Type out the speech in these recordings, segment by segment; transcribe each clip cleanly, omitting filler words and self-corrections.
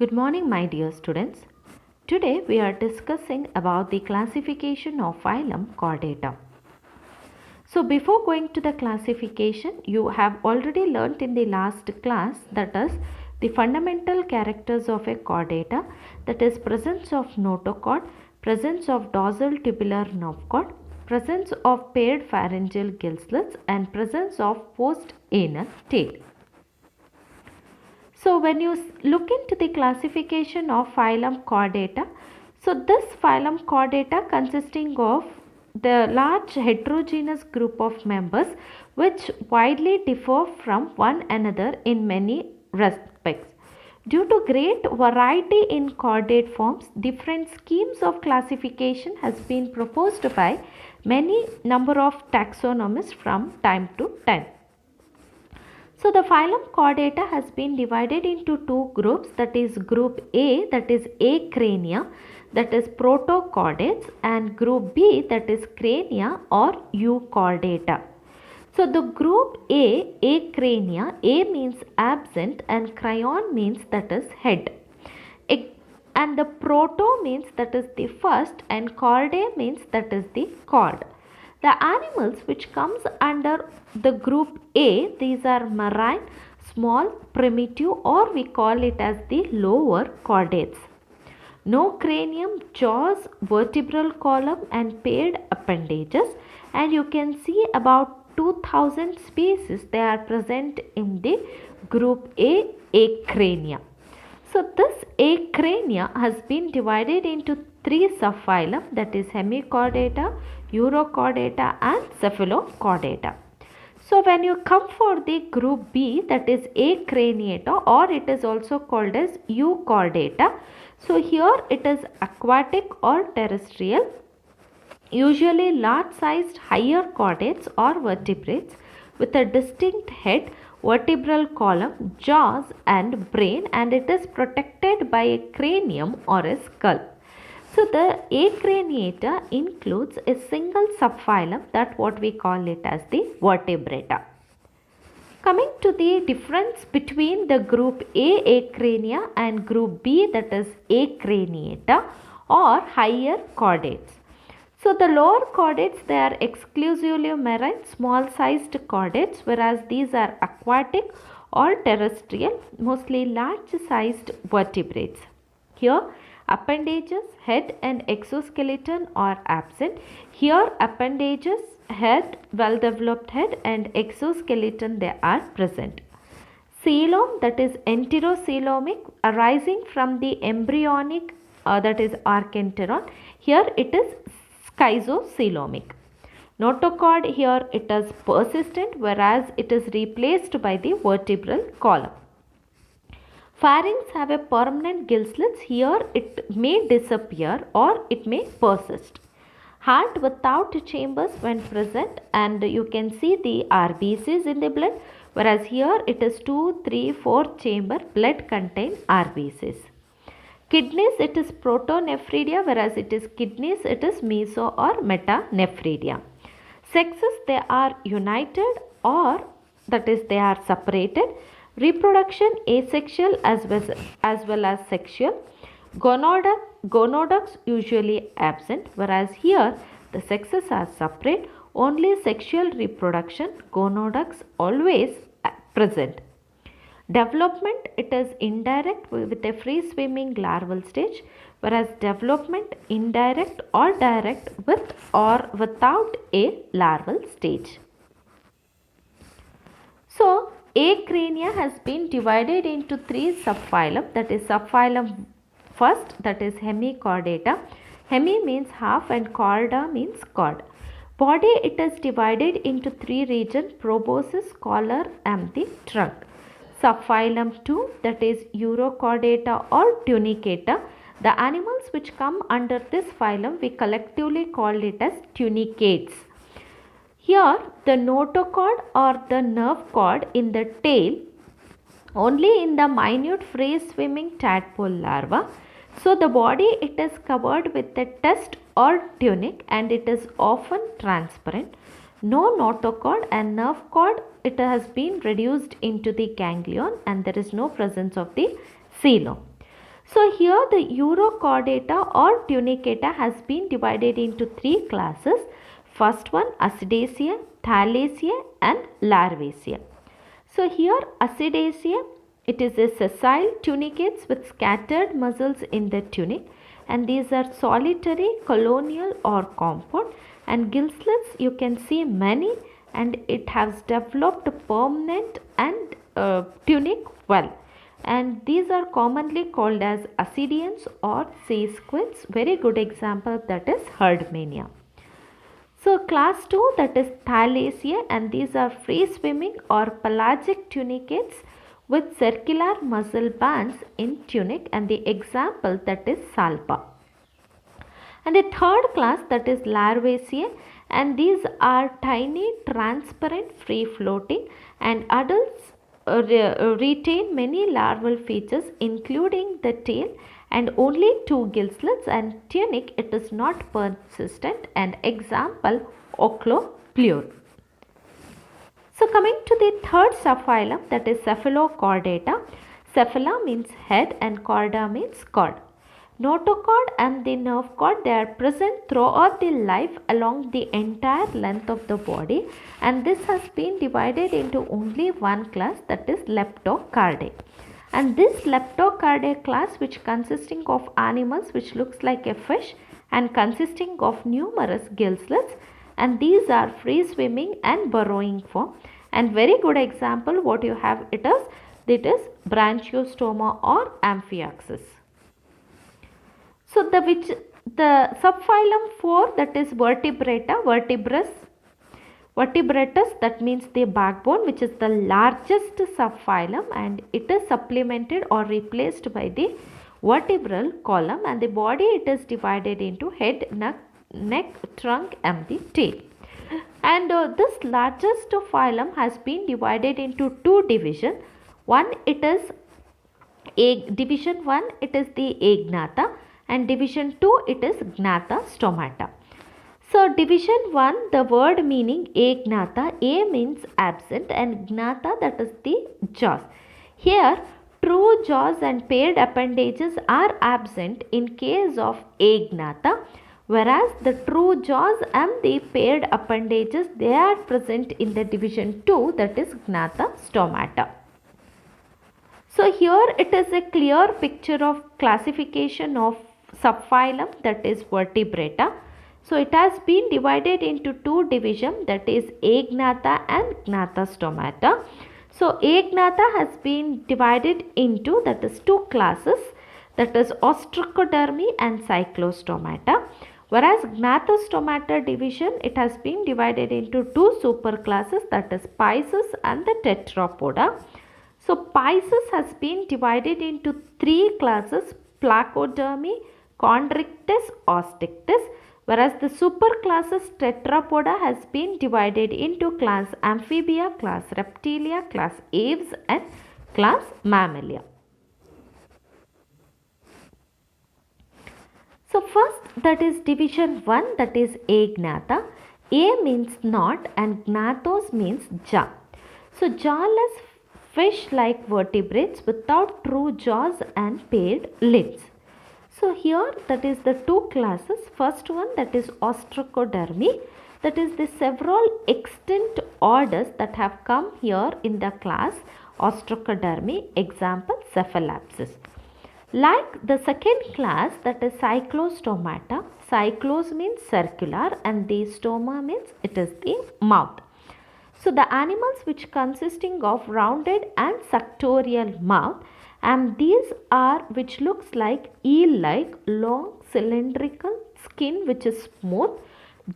Good morning, my dear students. Today we are discussing about the classification of phylum Chordata. So before going to the classification, you have already learnt in the last class, that is the fundamental characters of a chordata, that is presence of notochord, presence of dorsal tubular nerve cord, presence of paired pharyngeal gill slits and presence of post-anal tail. So when you look into the classification of phylum Chordata, so this phylum Chordata consisting of the large heterogeneous group of members which widely differ from one another in many respects. Due to great variety in chordate forms, different schemes of classification has been proposed by many number of taxonomists from time to time. So the phylum Chordata has been divided into two groups, that is group A, that is Acrania, that is protochordates, and group B, that is Crania or Euchordata. So the group A, Acrania, A means absent and Cryon means that is head. And the proto means that is the first and chordae means that is the chord. The animals which comes under the group A, these are marine, small, primitive, or we call it as the lower chordates. No cranium, jaws, vertebral column and paired appendages, and you can see about 2000 species they are present in the group A, Acrania. So this Acrania has been divided into three subphylum, that is Hemichordata, Urochordata and Cephalochordata. So when you come for the group B, that is Acraniata, or it is also called as Euchordata. So here it is aquatic or terrestrial, usually large sized higher chordates or vertebrates with a distinct head, vertebral column, jaws and brain, and it is protected by a cranium or a skull. So the Acraniata includes a single subphylum, that what we call it as the vertebrata. Coming to the difference between the group A, Acrania, and group B, that is Acraniata or higher chordates. So the lower chordates, they are exclusively marine, small sized chordates, whereas these are aquatic or terrestrial, mostly large sized vertebrates. Here appendages, head and exoskeleton are absent. Here appendages, head, well developed head and exoskeleton they are present. Coelom, that is enterocoelomic, arising from the embryonic that is archenteron. Here it is schizocoelomic. Notochord, here it is persistent, whereas it is replaced by the vertebral column. Pharynx have a permanent gill slits. Here it may disappear or it may persist. Heart without chambers when present, and you can see the RBCs in the blood, whereas here it is 2, 3, 4 chamber blood contain RBCs. Kidneys, it is protonephridia, whereas it is kidneys, it is meso or metanephridia. Sexes, they are united or that is they are separated. Reproduction asexual as well as sexual. Gonoducts usually absent, whereas here the sexes are separate. Only sexual reproduction, gonoducts always present. Development, it is indirect with a free swimming larval stage, whereas development indirect or direct with or without a larval stage. So Acrania has been divided into three subphylum, that is subphylum first, that is Hemichordata. Hemi means half and chorda means chord. Body, it is divided into three regions, proboscis, collar and the trunk. Subphylum 2, that is Urochordata or Tunicata. The animals which come under this phylum we collectively call it as tunicates. Here the notochord or the nerve cord in the tail only in the minute free swimming tadpole larva. So the body, it is covered with a test or tunic and it is often transparent. No notochord and nerve cord, it has been reduced into the ganglion and there is no presence of the coelom. So here the Urochordata or Tunicata has been divided into three classes. First one Acidaceae, Thalaceae and Larvaceae. So here Acidaceae, it is a sessile tunicates with scattered muscles in the tunic, and these are solitary, colonial or compound, and gill slits you can see many, and it has developed permanent and tunic well, and these are commonly called as ascidians or sea squids. Very good example, that is Herdmania. So class 2, that is Thalaceae, and these are free swimming or pelagic tunicates with circular muscle bands in tunic, and the example, that is Salpa. And the third class, that is Larvaceae, and these are tiny, transparent, free floating, and adults retain many larval features including the tail and only two gill slits, and tunic it is not persistent, and example Ocloplure. So coming to the third subphylum, that is Cephalochordata. Cephala means head and chorda means cord. Notochord and the nerve cord, they are present throughout the life along the entire length of the body, and this has been divided into only one class, that is Leptocardae. And this Leptocardae class, which consisting of animals which looks like a fish and consisting of numerous gill slits, and these are free swimming and burrowing form. And very good example what you have, it is Branchiostoma or Amphioxus. So the subphylum 4, that is Vertebrata, vertebratus, that means the backbone, which is the largest subphylum, and it is supplemented or replaced by the vertebral column, and the body it is divided into head, neck, trunk and the tail. And this largest phylum has been divided into two divisions. One, it is division 1, it is the Agnatha, and division 2, it is Gnatha stomata. So division 1, the word meaning Agnatha, A means absent and Gnatha, that is the jaws. Here true jaws and paired appendages are absent in case of Agnatha, whereas the true jaws and the paired appendages, they are present in the division 2, that is Gnatha stomata. So here it is a clear picture of classification of subphylum, that is Vertebrata. So it has been divided into two divisions, that is Agnatha and Gnatha stomata. So Agnatha has been divided into, that is two classes, that is Ostracodermy and Cyclostomata. Whereas Gnatha stomata division, it has been divided into two superclasses, that is Pisces and the Tetrapoda. So Pisces has been divided into three classes, Placodermy, Chondrichthyes, Osteichthyes, whereas the superclasses Tetrapoda has been divided into class Amphibia, class Reptilia, class Aves and class Mammalia. So first, that is division 1, that is Agnatha. A means knot and Gnathos means jaw. So jawless fish-like vertebrates without true jaws and paired limbs. So here, that is the two classes. First one, that is Ostracodermy, that is the several extant orders that have come here in the class Ostracodermy, example Cephalapis. Like the second class, that is Cyclostomata. Cyclos means circular and the stoma means it is the mouth. So the animals which consisting of rounded and suctorial mouth, and these are which looks like eel-like, long, cylindrical skin which is smooth,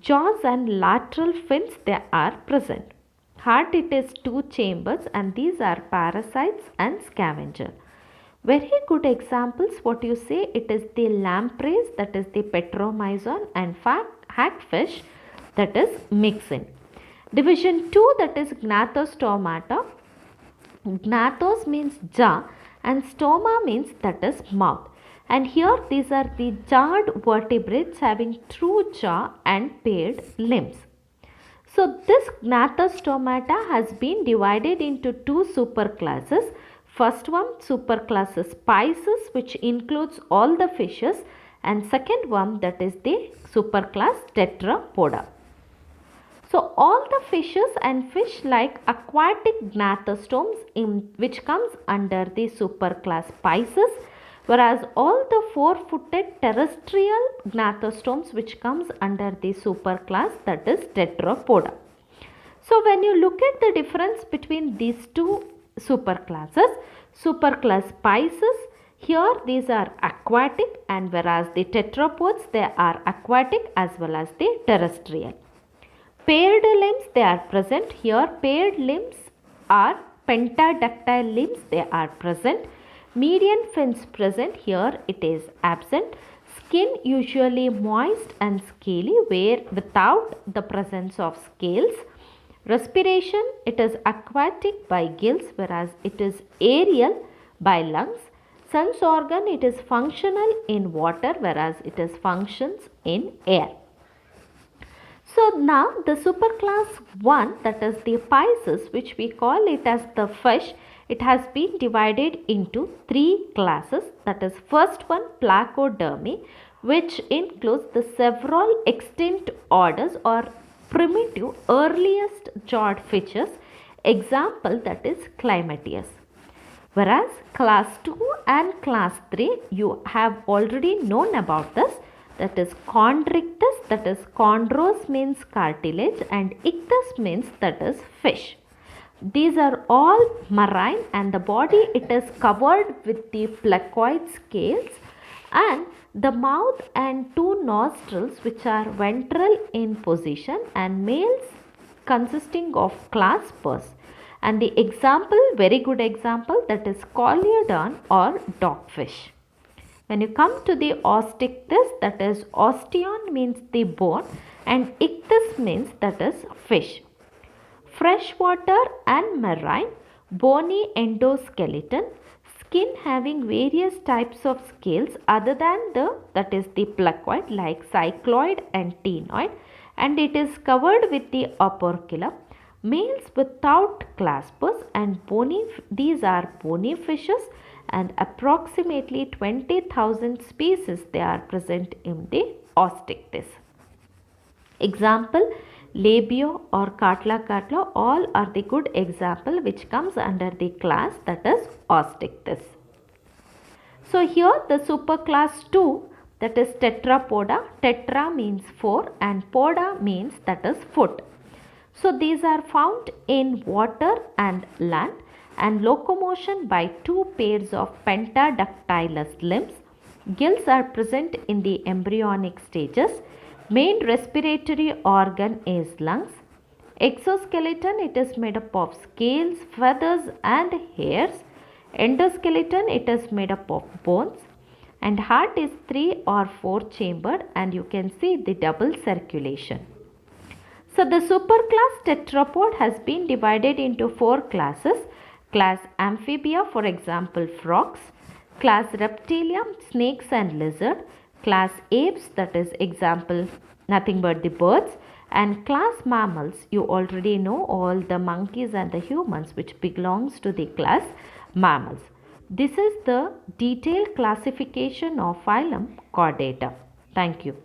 jaws and lateral fins they are present. Heart, it is two chambers, and these are parasites and scavenger. Very good examples, what you say, it is the lampreys, that is the Petromyzon, and hagfish, that is Myxin. Division 2, that is Gnathostomata. Gnathos means jaw and stoma means that is mouth. And here these are the jawed vertebrates having true jaw and paired limbs. So this Gnathostomata has been divided into two superclasses. First one, superclass Pisces, which includes all the fishes, and second one, that is the superclass Tetrapoda. So all the fishes and fish like aquatic gnathostomes which comes under the superclass Pisces, whereas all the four-footed terrestrial gnathostomes which comes under the superclass, that is Tetrapoda. So when you look at the difference between these two superclasses, superclass Pisces, here these are aquatic, and whereas the tetrapods, they are aquatic as well as the terrestrial. Paired limbs, they are present here. Paired limbs are pentadactyl limbs, they are present. Median fins present, here it is absent. Skin usually moist and scaly, where without the presence of scales. Respiration, it is aquatic by gills, whereas it is aerial by lungs. Sense organ, it is functional in water, whereas it is functions in air. So now the superclass 1, that is the Pisces, which we call it as the fish, it has been divided into 3 classes. That is, first one, Placodermi, which includes the several extinct orders or primitive earliest jawed fishes. Example, that is Clymaeus. Whereas class 2 and class 3, you have already known about this. That is Chondrichthyes, that is chondros means cartilage and ichthys means that is fish. These are all marine, and the body, it is covered with the placoid scales, and the mouth and 2 nostrils which are ventral in position, and males consisting of claspers. And the example, very good example, that is Coleodon or dogfish. When you come to the Osteichthyes, that is osteon means the bone and ichthys means that is fish. Freshwater and marine, bony endoskeleton, skin having various types of scales other than that is the placoid like cycloid and ctenoid, and it is covered with the operculum. Males without claspers and bony, these are bony fishes, and approximately 20,000 species they are present in the Osteichthyes. Example, Labio or Catla, all are the good example which comes under the class that is Osteichthyes. So here the superclass 2, that is Tetrapoda. Tetra means 4 and poda means that is foot. So these are found in water and land, and locomotion by 2 pairs of pentadactylous limbs. Gills are present in the embryonic stages. Main respiratory organ is lungs. Exoskeleton, it is made up of scales, feathers and hairs. Endoskeleton, it is made up of bones. And heart is 3 or 4 chambered, and you can see the double circulation. So the superclass tetrapod has been divided into 4 classes. Class Amphibia, for example frogs. Class Reptilia, snakes and lizard. Class Apes, that is example nothing but the birds. And class Mammals, you already know all the monkeys and the humans which belongs to the class Mammals. This is the detailed classification of phylum Chordata. Thank you.